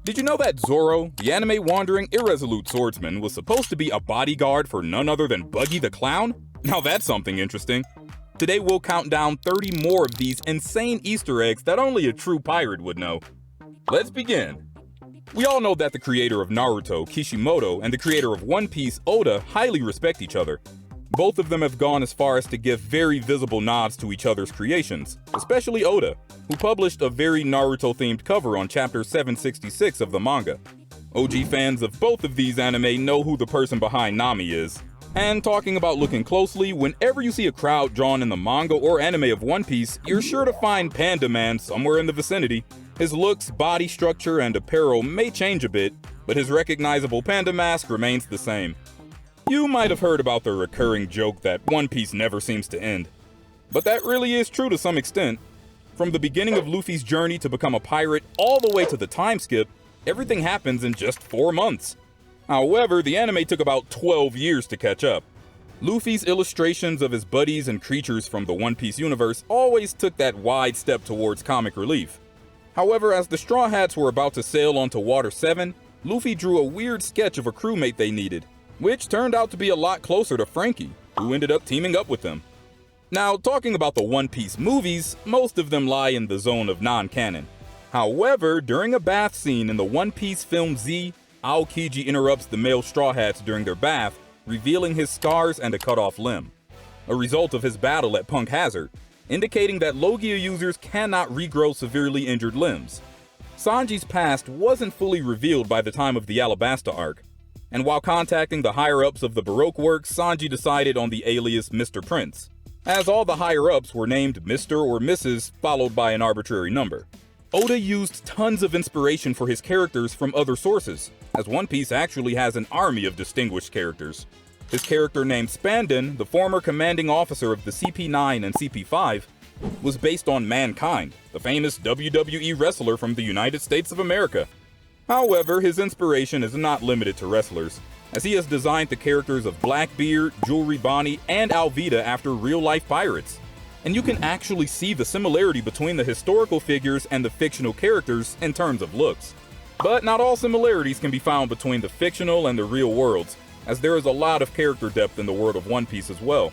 Did you know that Zoro, the anime-wandering, irresolute swordsman, was supposed to be a bodyguard for none other than Buggy the Clown? Now that's something interesting. Today we'll count down 30 more of these insane Easter eggs that only a true pirate would know. Let's begin. We all know that the creator of Naruto, Kishimoto, and the creator of One Piece, Oda, highly respect each other. Both of them have gone as far as to give very visible nods to each other's creations, especially Oda, who published a very Naruto-themed cover on chapter 766 of the manga. OG fans of both of these anime know who the person behind Nami is. And talking about looking closely, whenever you see a crowd drawn in the manga or anime of One Piece, you're sure to find Panda Man somewhere in the vicinity. His looks, body structure, and apparel may change a bit, but his recognizable panda mask remains the same. You might have heard about the recurring joke that One Piece never seems to end. But that really is true to some extent. From the beginning of Luffy's journey to become a pirate all the way to the time skip, everything happens in just 4 months. However, the anime took about 12 years to catch up. Luffy's illustrations of his buddies and creatures from the One Piece universe always took that wide step towards comic relief. However, as the Straw Hats were about to sail onto Water 7, Luffy drew a weird sketch of a crewmate they needed, which turned out to be a lot closer to Frankie, who ended up teaming up with them. Now, talking about the One Piece movies, most of them lie in the zone of non-canon. However, during a bath scene in the One Piece film Z, Aokiji interrupts the male Straw Hats during their bath, revealing his scars and a cut-off limb, a result of his battle at Punk Hazard, indicating that Logia users cannot regrow severely injured limbs. Sanji's past wasn't fully revealed by the time of the Alabasta arc, and while contacting the higher-ups of the Baroque works, Sanji decided on the alias Mr. Prince, as all the higher-ups were named Mr. or Mrs. followed by an arbitrary number. Oda used tons of inspiration for his characters from other sources, as One Piece actually has an army of distinguished characters. His character named Spandon, the former commanding officer of the CP9 and CP5, was based on Mankind, the famous WWE wrestler from the United States of America. However, his inspiration is not limited to wrestlers, as he has designed the characters of Blackbeard, Jewelry Bonnie, and Alvida after real-life pirates. And you can actually see the similarity between the historical figures and the fictional characters in terms of looks. But not all similarities can be found between the fictional and the real worlds, as there is a lot of character depth in the world of One Piece as well.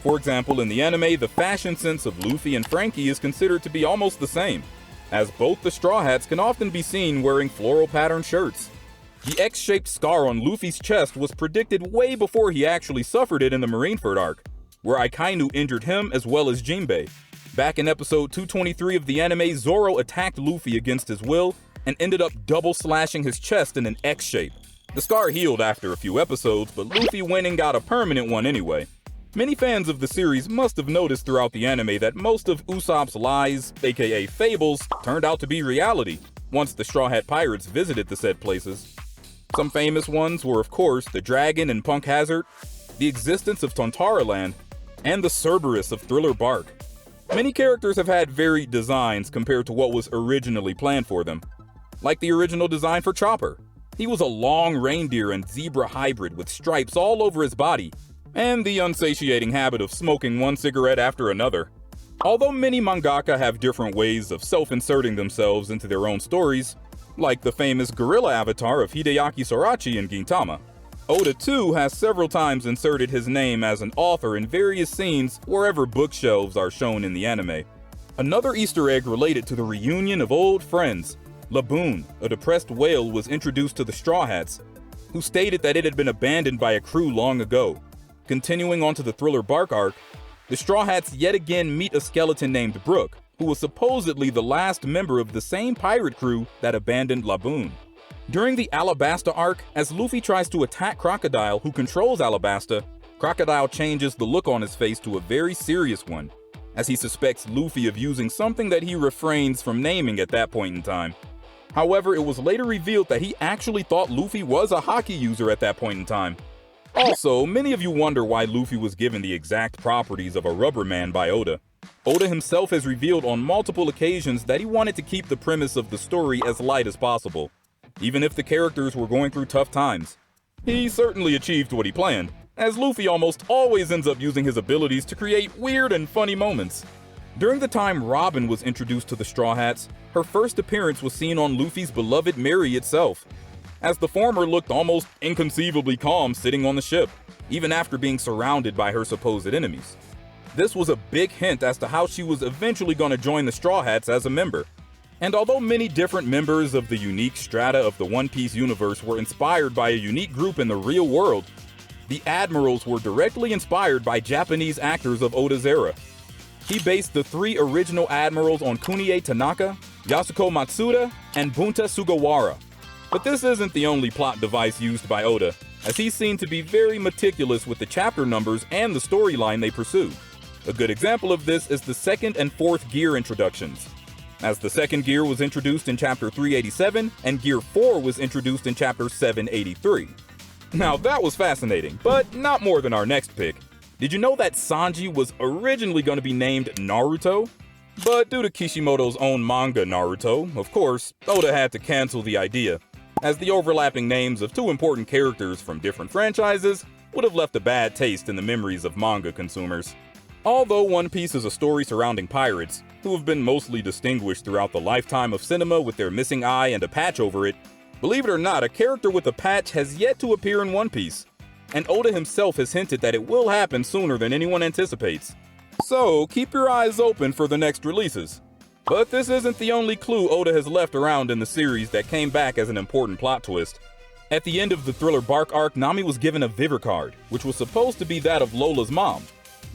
For example, in the anime, the fashion sense of Luffy and Frankie is considered to be almost the same, as both the Straw Hats can often be seen wearing floral patterned shirts. The X-shaped scar on Luffy's chest was predicted way before he actually suffered it in the Marineford arc, where Akainu injured him as well as Jinbei. Back in episode 223 of the anime, Zoro attacked Luffy against his will and ended up double slashing his chest in an X shape. The scar healed after a few episodes, but Luffy went and got a permanent one anyway. Many fans of the series must have noticed throughout the anime that most of Usopp's lies, aka fables, turned out to be reality once the Straw Hat Pirates visited the said places. Some famous ones were, of course, the dragon in Punk Hazard, the existence of Tontara Land, and the Cerberus of Thriller Bark. Many characters have had varied designs compared to what was originally planned for them, like the original design for Chopper. He was a long reindeer and zebra hybrid with stripes all over his body, and the unsatiating habit of smoking one cigarette after another. Although many mangaka have different ways of self-inserting themselves into their own stories, like the famous gorilla avatar of Hideaki Sorachi in Gintama, Oda too has several times inserted his name as an author in various scenes wherever bookshelves are shown in the anime. Another Easter egg related to the reunion of old friends. Laboon, a depressed whale, was introduced to the Straw Hats, who stated that it had been abandoned by a crew long ago. Continuing on to the Thriller Bark arc, the Straw Hats yet again meet a skeleton named Brook, who was supposedly the last member of the same pirate crew that abandoned Laboon. During the Alabasta arc, as Luffy tries to attack Crocodile, who controls Alabasta, Crocodile changes the look on his face to a very serious one, as he suspects Luffy of using something that he refrains from naming at that point in time. However, it was later revealed that he actually thought Luffy was a hockey user at that point in time. Also, many of you wonder why Luffy was given the exact properties of a rubber man by Oda. Oda himself has revealed on multiple occasions that he wanted to keep the premise of the story as light as possible, even if the characters were going through tough times. He certainly achieved what he planned, as Luffy almost always ends up using his abilities to create weird and funny moments. During the time Robin was introduced to the Straw Hats, her first appearance was seen on Luffy's beloved Mary itself, as the former looked almost inconceivably calm sitting on the ship, even after being surrounded by her supposed enemies. This was a big hint as to how she was eventually going to join the Straw Hats as a member. And although many different members of the unique strata of the One Piece universe were inspired by a unique group in the real world, the Admirals were directly inspired by Japanese actors of Oda's era. He based the 3 original Admirals on Kunie Tanaka, Yasuko Matsuda, and Bunta Sugawara. But this isn't the only plot device used by Oda, as he's seen to be very meticulous with the chapter numbers and the storyline they pursue. A good example of this is the 2nd and 4th gear introductions, as the 2nd gear was introduced in chapter 387 and gear 4 was introduced in chapter 783. Now that was fascinating, but not more than our next pick. Did you know that Sanji was originally going to be named Naruto? But due to Kishimoto's own manga Naruto, of course, Oda had to cancel the idea, as the overlapping names of 2 important characters from different franchises would have left a bad taste in the memories of manga consumers. Although One Piece is a story surrounding pirates, who have been mostly distinguished throughout the lifetime of cinema with their missing eye and a patch over it, believe it or not, a character with a patch has yet to appear in One Piece, and Oda himself has hinted that it will happen sooner than anyone anticipates. So keep your eyes open for the next releases. But this isn't the only clue Oda has left around in the series that came back as an important plot twist. At the end of the Thriller Bark arc, Nami was given a Vivre card, which was supposed to be that of Lola's mom,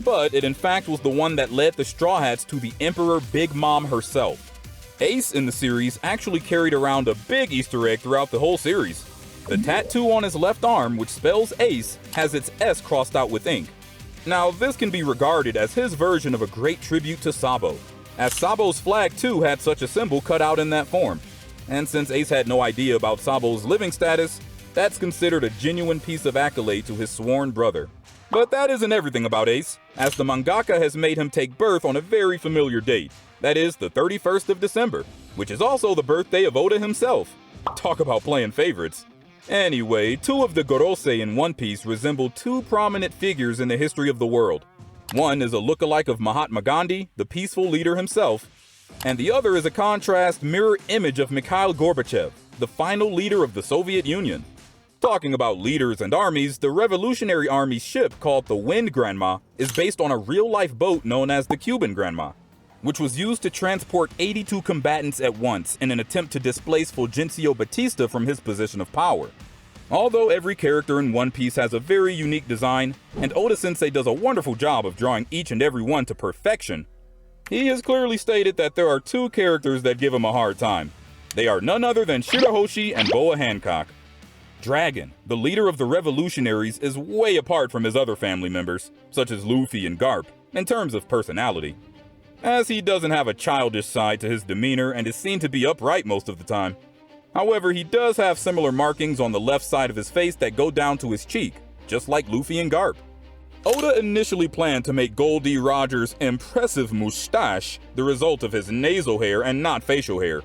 but it in fact was the one that led the Straw Hats to the Emperor Big Mom herself. Ace in the series actually carried around a big Easter egg throughout the whole series. The tattoo on his left arm, which spells Ace, has its S crossed out with ink. Now this can be regarded as his version of a great tribute to Sabo, as Sabo's flag too had such a symbol cut out in that form. And since Ace had no idea about Sabo's living status, that's considered a genuine piece of accolade to his sworn brother. But that isn't everything about Ace, as the mangaka has made him take birth on a very familiar date. That is the 31st of December, which is also the birthday of Oda himself. Talk about playing favorites. Anyway, 2 of the Gorosei in One Piece resemble 2 prominent figures in the history of the world. One is a lookalike of Mahatma Gandhi, the peaceful leader himself, and the other is a contrast mirror image of Mikhail Gorbachev, the final leader of the Soviet Union. Talking about leaders and armies, the Revolutionary Army's ship called the Wind Granma is based on a real-life boat known as the Cuban Granma, which was used to transport 82 combatants at once in an attempt to displace Fulgencio Batista from his position of power. Although every character in One Piece has a very unique design, and Oda-sensei does a wonderful job of drawing each and every one to perfection, he has clearly stated that there are 2 characters that give him a hard time. They are none other than Shirahoshi and Boa Hancock. Dragon, the leader of the revolutionaries, is way apart from his other family members, such as Luffy and Garp, in terms of personality, as he doesn't have a childish side to his demeanor and is seen to be upright most of the time. However, he does have similar markings on the left side of his face that go down to his cheek, just like Luffy and Garp. Oda initially planned to make Gold D. Rogers' impressive moustache the result of his nasal hair and not facial hair,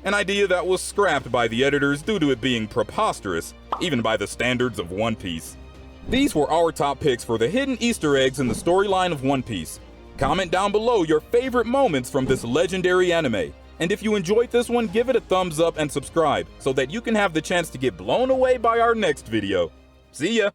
an idea that was scrapped by the editors due to it being preposterous, even by the standards of One Piece. These were our top picks for the hidden Easter eggs in the storyline of One Piece. Comment down below your favorite moments from this legendary anime. And if you enjoyed this one, give it a thumbs up and subscribe so that you can have the chance to get blown away by our next video. See ya!